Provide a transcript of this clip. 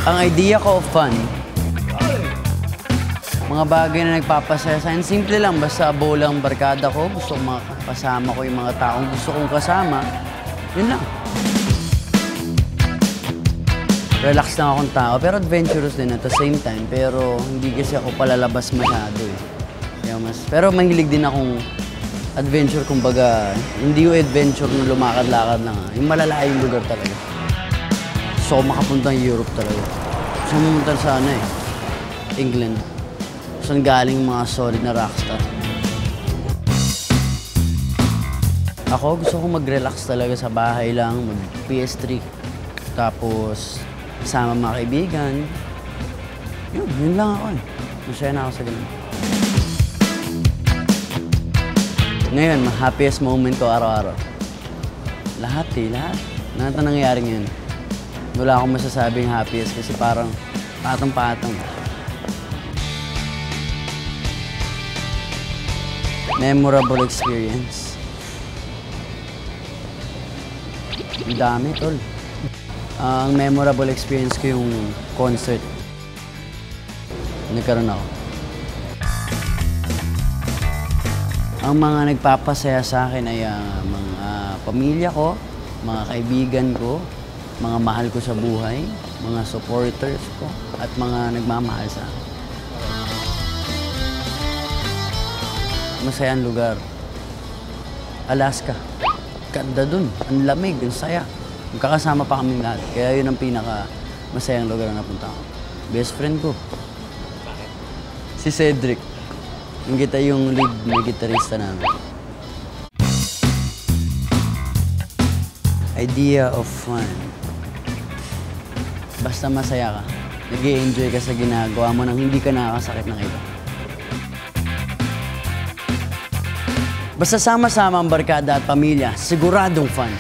Ang idea ko of fun, mga bagay na nagpapasaya sa akin, simple lang, basta bola ang barkada ko, gusto kong makasama ko yung mga taong gusto kong kasama, yun lang. Relax lang akong tao, pero adventurous din at the same time, pero hindi kasi ako palalabas masyado eh. Pero mahilig din akong adventure, kumbaga, hindi yung adventure na lumakad-lakad lang, yung malalayong lugar talaga. Gusto ko makapunta ng Europe talaga. Gusto ko mamunta sa England. Saan galing mga solid na rockstar. Ako gusto ko mag-relax talaga sa bahay lang, mag-PS3. Tapos kasama mga kaibigan. Yun lang ako eh. Masaya na ako sa ganun. Ngayon, happiest moment ko araw-araw. Lahat. Lahat na nangyayari ngayon. Wala akong masasabing happiest kasi parang patong-patong. Memorable experience. Ang dami, tol. Ang memorable experience ko yung concert. Nagkaroon ako. Ang mga nagpapasaya sa akin ay mga pamilya ko, mga kaibigan ko, mga mahal ko sa buhay, mga supporters ko, at mga nagmamahal sa akin. Masayang lugar. Alaska. Ganda dun. Ang lamig, ang saya. Magkakasama pa kaming lahat. Kaya yun ang pinaka-masayang lugar na napunta ko. Best friend ko. Si Cedric. Yung lead na gitarista namin. Idea of fun. Basta masaya ka. Nag-i-enjoy ka sa ginagawa mo nang hindi ka nakakasakit ng iba. Basta sama-sama ang barkada at pamilya, siguradong fun.